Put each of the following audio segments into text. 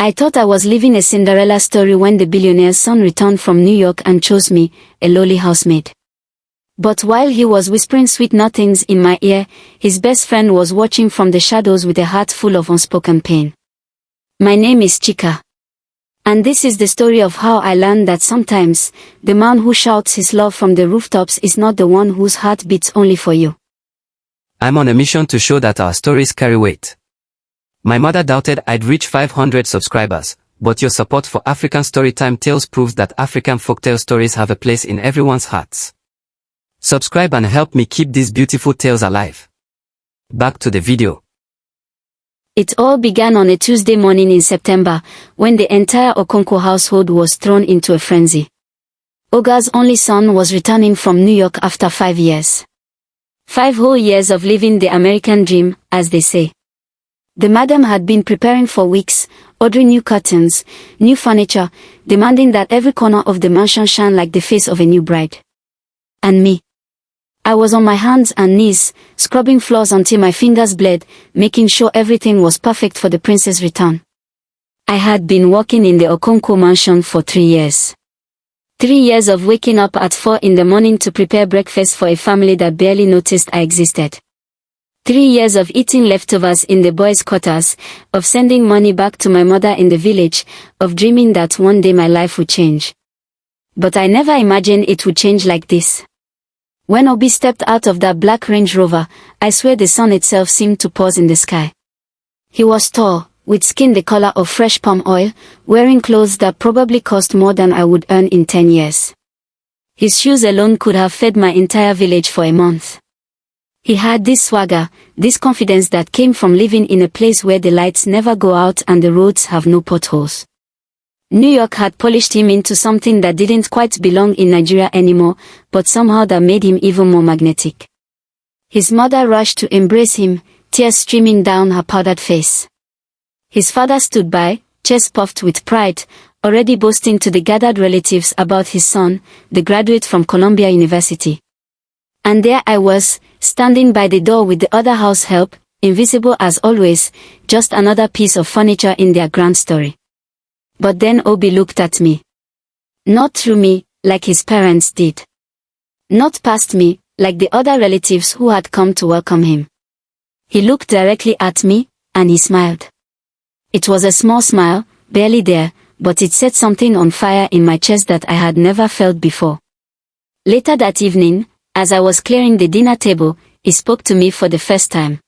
I thought I was living a Cinderella story when the billionaire's son returned from New York and chose me, a lowly housemaid. But while he was whispering sweet nothings in my ear, his best friend was watching from the shadows with a heart full of unspoken pain. My name is Chika. And this is the story of how I learned that sometimes, the man who shouts his love from the rooftops is not the one whose heart beats only for you. I'm on a mission to show that our stories carry weight. My mother doubted I'd reach 500 subscribers, but your support for African Storytime Tales proves that African folktale stories have a place in everyone's hearts. Subscribe and help me keep these beautiful tales alive. Back to the video. It all began on a Tuesday morning in September, when the entire Okonkwo household was thrown into a frenzy. Oga's only son was returning from New York after 5 years. 5 whole years of living the American dream, as they say. The madam had been preparing for weeks, ordering new curtains, new furniture, demanding that every corner of the mansion shine like the face of a new bride. And me. I was on my hands and knees, scrubbing floors until my fingers bled, making sure everything was perfect for the prince's return. I had been working in the Okonkwo mansion for 3 years. 3 years of waking up at 4 in the morning to prepare breakfast for a family that barely noticed I existed. 3 years of eating leftovers in the boys' quarters, of sending money back to my mother in the village, of dreaming that one day my life would change. But I never imagined it would change like this. When Obi stepped out of that black Range Rover, I swear the sun itself seemed to pause in the sky. He was tall, with skin the color of fresh palm oil, wearing clothes that probably cost more than I would earn in 10 years. His shoes alone could have fed my entire village for a month. He had this swagger, this confidence that came from living in a place where the lights never go out and the roads have no potholes. New York had polished him into something that didn't quite belong in Nigeria anymore, but somehow that made him even more magnetic. His mother rushed to embrace him, tears streaming down her powdered face. His father stood by, chest puffed with pride, already boasting to the gathered relatives about his son, the graduate from Columbia University. And there I was, standing by the door with the other house help, invisible as always, just another piece of furniture in their grand story. But then Obi looked at me. Not through me, like his parents did. Not past me, like the other relatives who had come to welcome him. He looked directly at me, and he smiled. It was a small smile, barely there, but it set something on fire in my chest that I had never felt before. Later that evening, as I was clearing the dinner table, he spoke to me for the first time.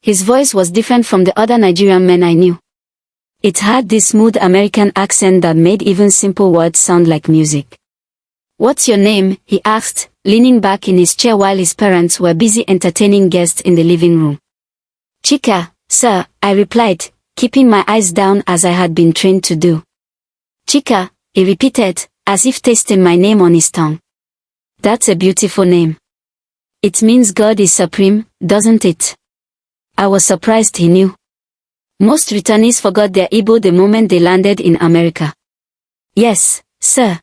His voice was different from the other Nigerian men I knew. It had this smooth American accent that made even simple words sound like music. "What's your name?" he asked, leaning back in his chair while his parents were busy entertaining guests in the living room. "Chika, sir," I replied, keeping my eyes down as I had been trained to do. "Chika," he repeated, as if tasting my name on his tongue. "That's a beautiful name. It means God is supreme, doesn't it?" I was surprised he knew. Most returnees forgot their Igbo the moment they landed in America. "Yes, sir."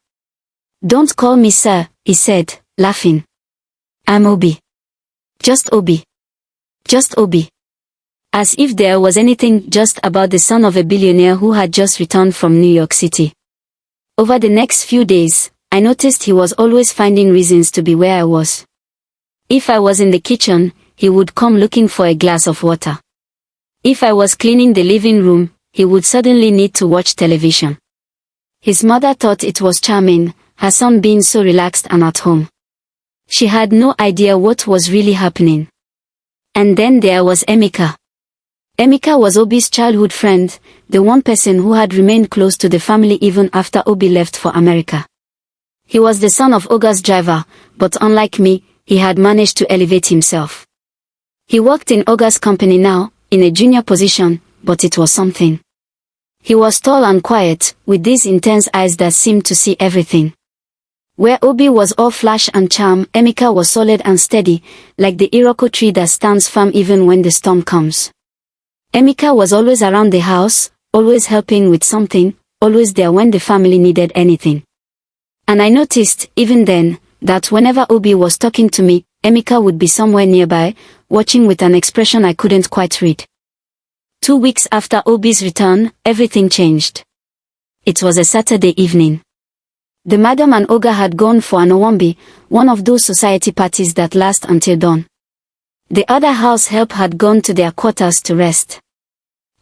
"Don't call me sir," he said, laughing. "I'm Obi. Just Obi. Just Obi." As if there was anything just about the son of a billionaire who had just returned from New York City. Over the next few days, I noticed he was always finding reasons to be where I was. If I was in the kitchen, he would come looking for a glass of water. If I was cleaning the living room, he would suddenly need to watch television. His mother thought it was charming, her son being so relaxed and at home. She had no idea what was really happening. And then there was Emeka. Emeka was Obi's childhood friend, the one person who had remained close to the family even after Obi left for America. He was the son of Oga's driver, but unlike me, he had managed to elevate himself. He worked in Oga's company now, in a junior position, but it was something. He was tall and quiet, with these intense eyes that seemed to see everything. Where Obi was all flash and charm, Emeka was solid and steady, like the Iroko tree that stands firm even when the storm comes. Emeka was always around the house, always helping with something, always there when the family needed anything. And I noticed, even then, that whenever Obi was talking to me, Emeka would be somewhere nearby, watching with an expression I couldn't quite read. 2 weeks after Obi's return, everything changed. It was a Saturday evening. The madam and Oga had gone for an Owambi, one of those society parties that last until dawn. The other house help had gone to their quarters to rest.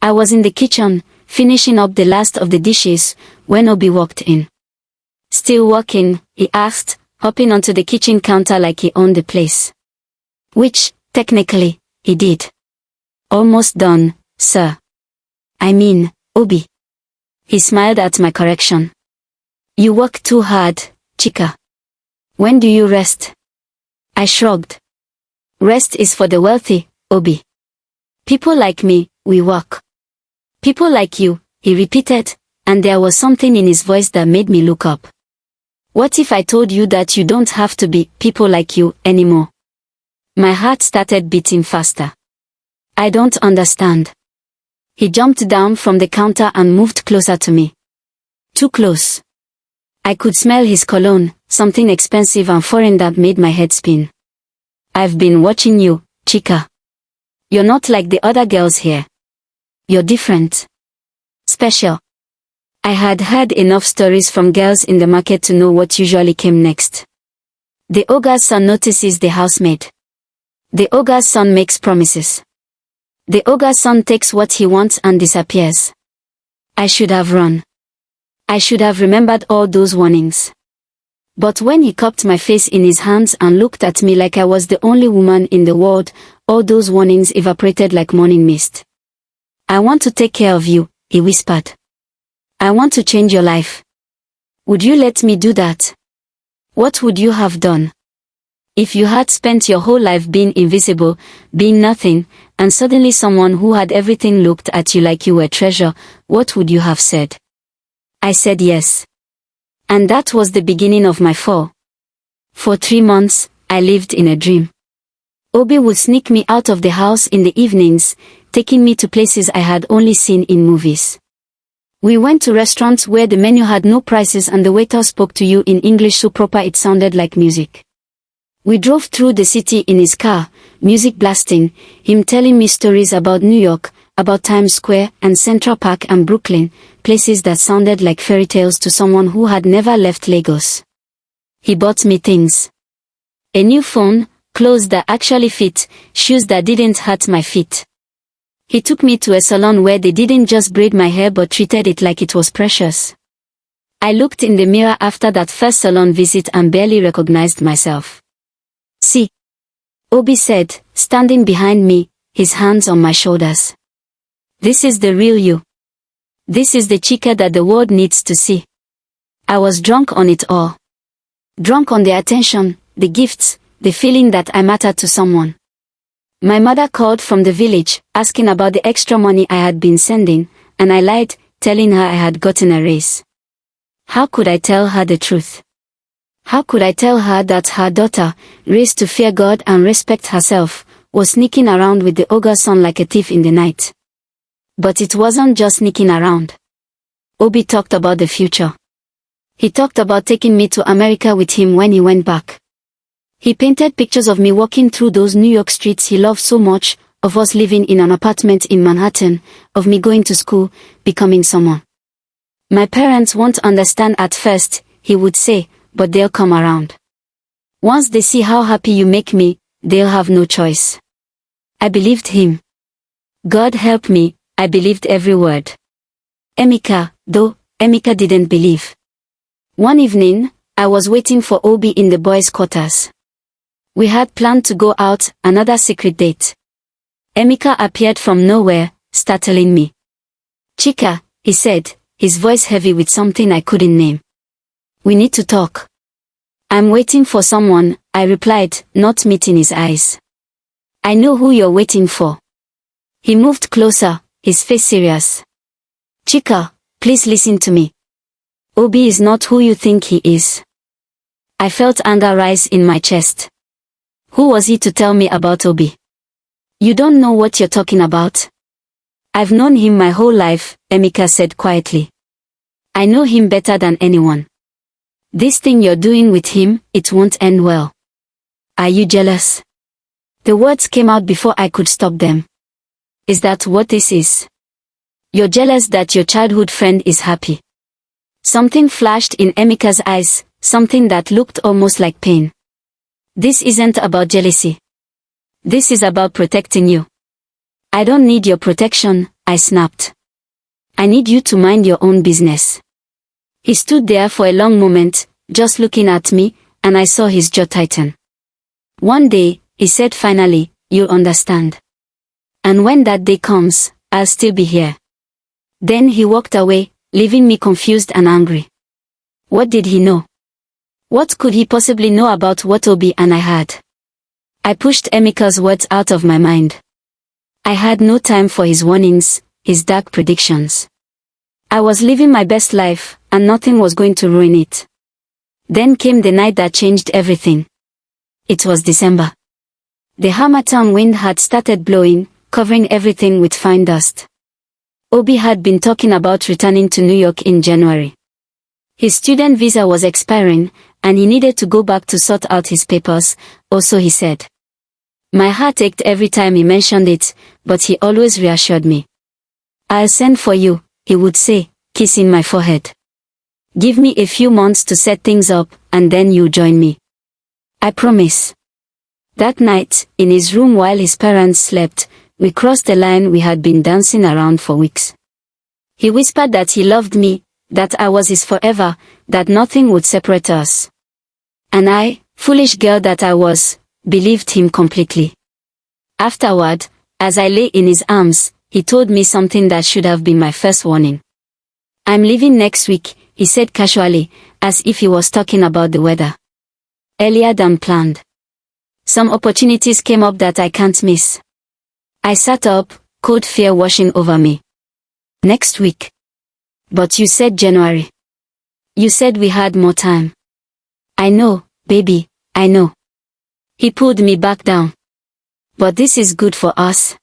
I was in the kitchen, finishing up the last of the dishes, when Obi walked in. "Still working?" he asked, hopping onto the kitchen counter like he owned the place. Which, technically, he did. "Almost done, sir." "I mean, Obi." He smiled at my correction. "You work too hard, Chika. When do you rest?" I shrugged. "Rest is for the wealthy, Obi. People like me, we work." "People like you," he repeated, and there was something in his voice that made me look up. "What if I told you that you don't have to be people like you anymore?" My heart started beating faster. "I don't understand." He jumped down from the counter and moved closer to me. Too close. I could smell his cologne, something expensive and foreign that made my head spin. "I've been watching you, Chika. You're not like the other girls here. You're different. Special." I had heard enough stories from girls in the market to know what usually came next. The ogre's son notices the housemaid. The ogre's son makes promises. The ogre's son takes what he wants and disappears. I should have run. I should have remembered all those warnings. But when he cupped my face in his hands and looked at me like I was the only woman in the world, all those warnings evaporated like morning mist. "I want to take care of you," he whispered. "I want to change your life. Would you let me do that?" What would you have done? If you had spent your whole life being invisible, being nothing, and suddenly someone who had everything looked at you like you were treasure, what would you have said? I said yes. And that was the beginning of my fall. For 3 months, I lived in a dream. Obi would sneak me out of the house in the evenings, taking me to places I had only seen in movies. We went to restaurants where the menu had no prices and the waiter spoke to you in English so proper it sounded like music. We drove through the city in his car, music blasting, him telling me stories about New York, about Times Square and Central Park and Brooklyn, places that sounded like fairy tales to someone who had never left Lagos. He bought me things. A new phone, clothes that actually fit, shoes that didn't hurt my feet. He took me to a salon where they didn't just braid my hair but treated it like it was precious. I looked in the mirror after that first salon visit and barely recognized myself. "See," Obi said, standing behind me, his hands on my shoulders. "This is the real you. This is the Chika that the world needs to see." I was drunk on it all. Drunk on the attention, the gifts, the feeling that I mattered to someone. My mother called from the village, asking about the extra money I had been sending, and I lied, telling her I had gotten a raise. How could I tell her the truth? How could I tell her that her daughter, raised to fear God and respect herself, was sneaking around with the ogre's son like a thief in the night? But it wasn't just sneaking around. Obi talked about the future. He talked about taking me to America with him when he went back. He painted pictures of me walking through those New York streets he loved so much, of us living in an apartment in Manhattan, of me going to school, becoming someone. "My parents won't understand at first," he would say, "but they'll come around. Once they see how happy you make me, they'll have no choice." I believed him. God help me, I believed every word. Emeka, though, Emeka didn't believe. One evening, I was waiting for Obi in the boys' quarters. We had planned to go out, another secret date. Emeka appeared from nowhere, startling me. "Chika," he said, his voice heavy with something I couldn't name. "We need to talk." "I'm waiting for someone," I replied, not meeting his eyes. "I know who you're waiting for." He moved closer, his face serious. "Chika, please listen to me. Obi is not who you think he is." I felt anger rise in my chest. Who was he to tell me about Obi? "You don't know what you're talking about." "I've known him my whole life," Emeka said quietly. "I know him better than anyone. This thing you're doing with him, it won't end well. Are you jealous?" The words came out before I could stop them. "Is that what this is?" You're jealous that your childhood friend is happy. Something flashed in Emeka's eyes, something that looked almost like pain. This isn't about jealousy. This is about protecting you. I don't need your protection, I snapped. I need you to mind your own business. He stood there for a long moment, just looking at me, and I saw his jaw tighten. One day, he said finally, you'll understand. And when that day comes, I'll still be here. Then he walked away, leaving me confused and angry. What did he know? What could he possibly know about what Obi and I had? I pushed Emeka's words out of my mind. I had no time for his warnings, his dark predictions. I was living my best life, and nothing was going to ruin it. Then came the night that changed everything. It was December. The Harmattan wind had started blowing, covering everything with fine dust. Obi had been talking about returning to New York in January. His student visa was expiring, and he needed to go back to sort out his papers, or so he said. My heart ached every time he mentioned it, but he always reassured me. I'll send for you, he would say, kissing my forehead. Give me a few months to set things up, and then you join me. I promise. That night, in his room while his parents slept, we crossed the line we had been dancing around for weeks. He whispered that he loved me, that I was his forever, that nothing would separate us. And I, foolish girl that I was, believed him completely. Afterward, as I lay in his arms, he told me something that should have been my first warning. I'm leaving next week, he said casually, as if he was talking about the weather. Earlier than planned. Some opportunities came up that I can't miss. I sat up, cold fear washing over me. Next week. But you said January. You said we had more time. I know, baby, I know. He pulled me back down. But this is good for us.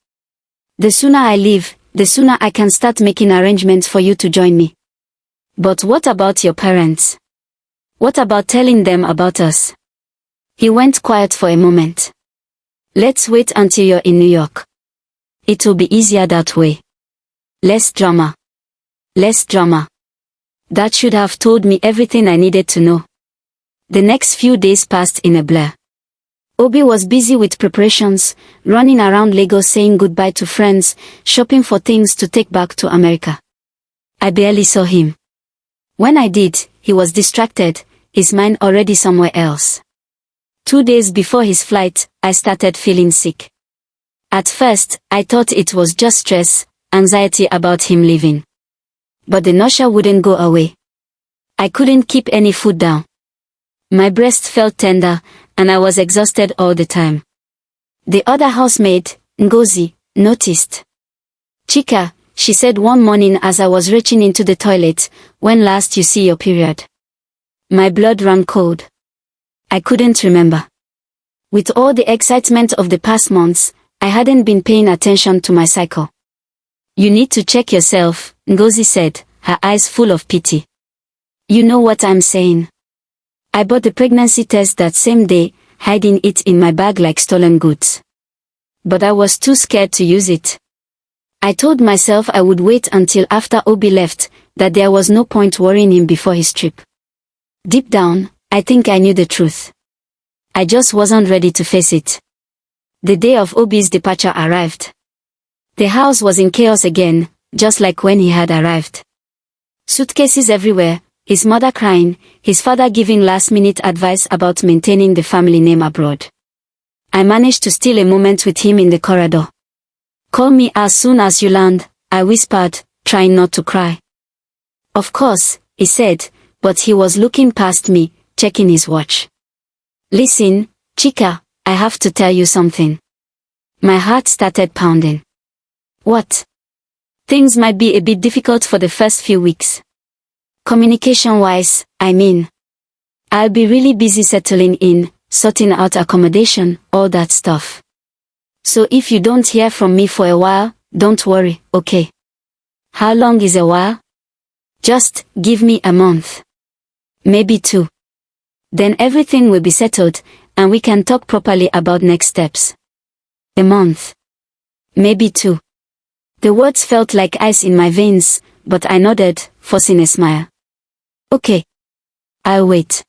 The sooner I leave, the sooner I can start making arrangements for you to join me. But what about your parents? What about telling them about us? He went quiet for a moment. Let's wait until you're in New York. It will be easier that way. Less drama. Less drama. That should have told me everything I needed to know. The next few days passed in a blur. Obi was busy with preparations, running around Lagos saying goodbye to friends, shopping for things to take back to America. I barely saw him. When I did, he was distracted, his mind already somewhere else. 2 days before his flight, I started feeling sick. At first, I thought it was just stress, anxiety about him leaving. But the nausea wouldn't go away. I couldn't keep any food down. My breast felt tender, and I was exhausted all the time. The other housemaid, Ngozi, noticed. Chika, she said one morning as I was reaching into the toilet, when last you see your period? My blood ran cold. I couldn't remember. With all the excitement of the past months, I hadn't been paying attention to my cycle. You need to check yourself, Ngozi said, her eyes full of pity. You know what I'm saying. I bought the pregnancy test that same day, hiding it in my bag like stolen goods. But I was too scared to use it. I told myself I would wait until after Obi left, that there was no point worrying him before his trip. Deep down, I think I knew the truth. I just wasn't ready to face it. The day of Obi's departure arrived. The house was in chaos again, just like when he had arrived. Suitcases everywhere, his mother crying, his father giving last-minute advice about maintaining the family name abroad. I managed to steal a moment with him in the corridor. Call me as soon as you land, I whispered, trying not to cry. Of course, he said, but he was looking past me, checking his watch. Listen, Chika, I have to tell you something. My heart started pounding. What? Things might be a bit difficult for the first few weeks. Communication-wise, I mean. I'll be really busy settling in, sorting out accommodation, all that stuff. So if you don't hear from me for a while, don't worry, okay? How long is a while? Just give me a month. Maybe 2. Then everything will be settled, and we can talk properly about next steps. A month. Maybe 2. The words felt like ice in my veins, but I nodded, forcing a smile. Okay. I'll wait.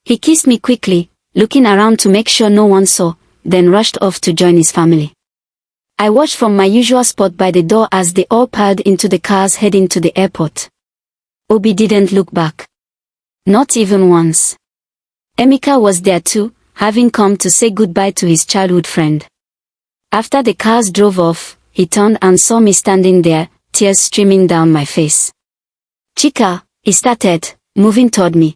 He kissed me quickly, looking around to make sure no one saw, then rushed off to join his family. I watched from my usual spot by the door as they all piled into the cars heading to the airport. Obi didn't look back. Not even once. Emeka was there too, having come to say goodbye to his childhood friend. After the cars drove off, he turned and saw me standing there, tears streaming down my face. Chika, he started, moving toward me.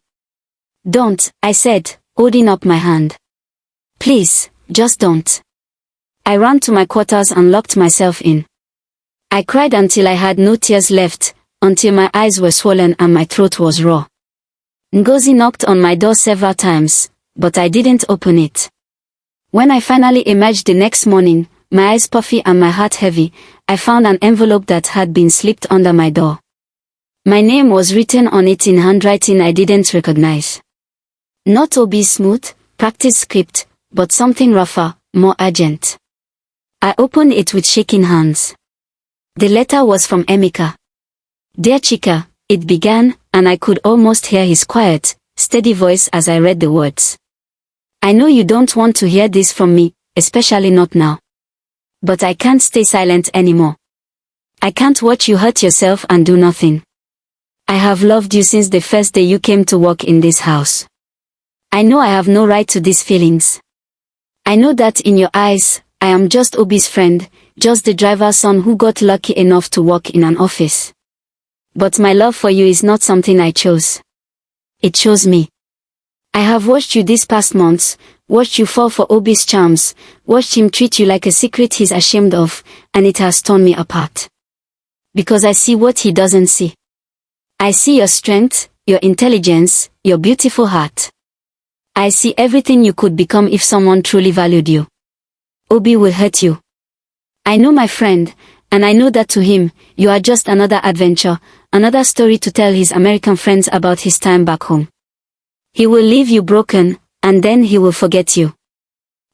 Don't, I said, holding up my hand. Please, just don't. I ran to my quarters and locked myself in. I cried until I had no tears left, until my eyes were swollen and my throat was raw. Ngozi knocked on my door several times, but I didn't open it. When I finally emerged the next morning, my eyes puffy and my heart heavy, I found an envelope that had been slipped under my door. My name was written on it in handwriting I didn't recognize. Not Obi's smooth, practiced script, but something rougher, more urgent. I opened it with shaking hands. The letter was from Emeka. Dear Chika, it began, and I could almost hear his quiet, steady voice as I read the words. I know you don't want to hear this from me, especially not now. But I can't stay silent anymore. I can't watch you hurt yourself and do nothing. I have loved you since the first day you came to work in this house. I know I have no right to these feelings. I know that in your eyes, I am just Obi's friend, just the driver's son who got lucky enough to work in an office. But my love for you is not something I chose. It chose me. I have watched you these past months, watched you fall for Obi's charms, watched him treat you like a secret he's ashamed of, and it has torn me apart. Because I see what he doesn't see. I see your strength, your intelligence, your beautiful heart. I see everything you could become if someone truly valued you. Obi will hurt you. I know my friend, and I know that to him, you are just another adventure, another story to tell his American friends about his time back home. He will leave you broken, and then he will forget you.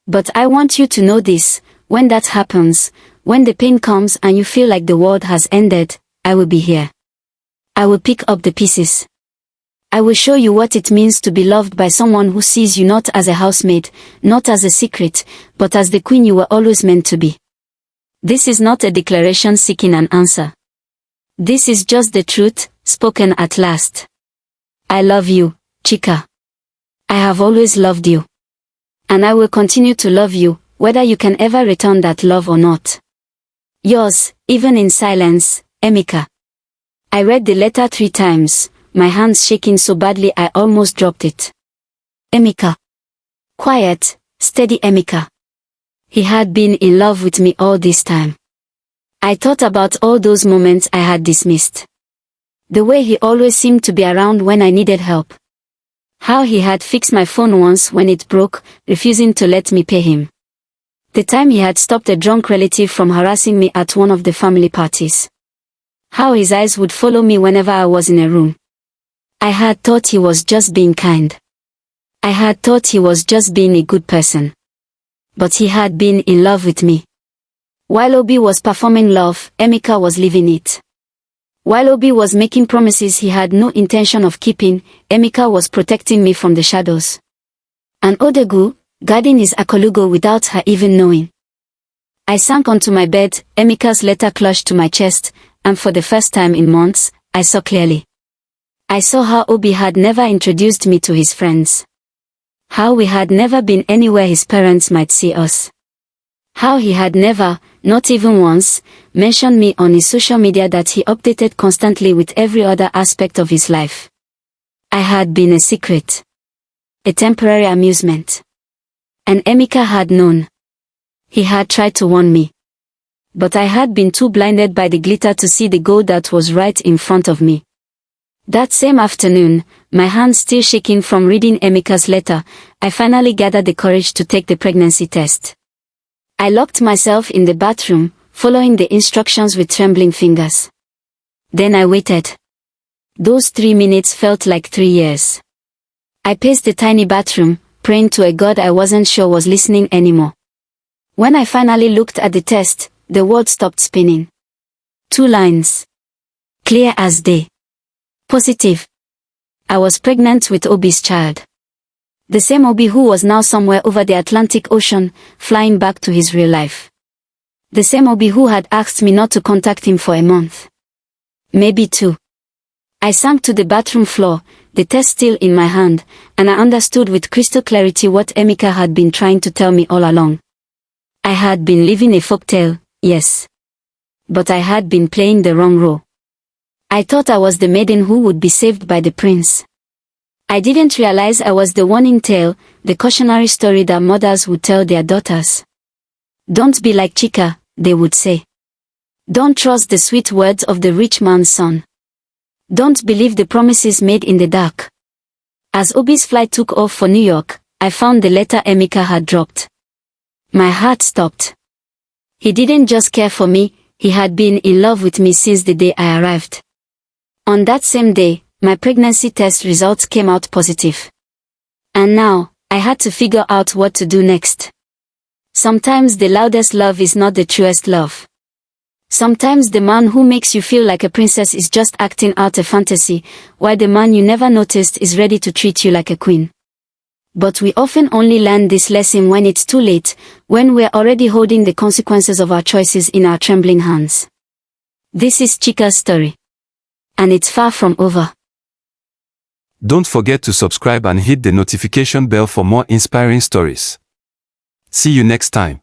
But I want you to know this, when that happens, when the pain comes and you feel like the world has ended, I will be here. I will pick up the pieces. I will show you what it means to be loved by someone who sees you not as a housemaid, not as a secret, but as the queen you were always meant to be. This is not a declaration seeking an answer. This is just the truth, spoken at last. I love you, Chika. I have always loved you. And I will continue to love you, whether you can ever return that love or not. Yours, even in silence, Emeka. I read the letter 3 times, my hands shaking so badly I almost dropped it. Emeka. Quiet, steady Emeka. He had been in love with me all this time. I thought about all those moments I had dismissed. The way he always seemed to be around when I needed help. How he had fixed my phone once when it broke, refusing to let me pay him. The time he had stopped a drunk relative from harassing me at one of the family parties. How his eyes would follow me whenever I was in a room. I had thought he was just being kind. I had thought he was just being a good person. But he had been in love with me. While Obi was performing love, Emeka was living it. While Obi was making promises he had no intention of keeping, Emeka was protecting me from the shadows. And Odogwu, guarding his Achalugo without her even knowing. I sank onto my bed, Emeka's letter clutched to my chest, and for the first time in months, I saw clearly. I saw how Obi had never introduced me to his friends. How we had never been anywhere his parents might see us. How he had never, not even once, mentioned me on his social media that he updated constantly with every other aspect of his life. I had been a secret. A temporary amusement. And Emeka had known. He had tried to warn me. But I had been too blinded by the glitter to see the gold that was right in front of me. That same afternoon, my hands still shaking from reading Emeka's letter, I finally gathered the courage to take the pregnancy test. I locked myself in the bathroom, following the instructions with trembling fingers. Then I waited. Those 3 minutes felt like 3 years. I paced the tiny bathroom, praying to a God I wasn't sure was listening anymore. When I finally looked at the test, the world stopped spinning. 2 lines. Clear as day. Positive. I was pregnant with Obi's child. The same Obi who was now somewhere over the Atlantic Ocean, flying back to his real life. The same Obi who had asked me not to contact him for a month. Maybe 2. I sank to the bathroom floor, the test still in my hand, and I understood with crystal clarity what Emeka had been trying to tell me all along. I had been living a folktale, yes. But I had been playing the wrong role. I thought I was the maiden who would be saved by the prince. I didn't realize I was the warning tale, the cautionary story that mothers would tell their daughters. Don't be like Chika, they would say. Don't trust the sweet words of the rich man's son. Don't believe the promises made in the dark. As Obi's flight took off for New York, I found the letter Emeka had dropped. My heart stopped. He didn't just care for me, he had been in love with me since the day I arrived. On that same day, my pregnancy test results came out positive. And now, I had to figure out what to do next. Sometimes the loudest love is not the truest love. Sometimes the man who makes you feel like a princess is just acting out a fantasy, while the man you never noticed is ready to treat you like a queen. But we often only learn this lesson when it's too late, when we're already holding the consequences of our choices in our trembling hands. This is Chika's story. And it's far from over. Don't forget to subscribe and hit the notification bell for more inspiring stories. See you next time.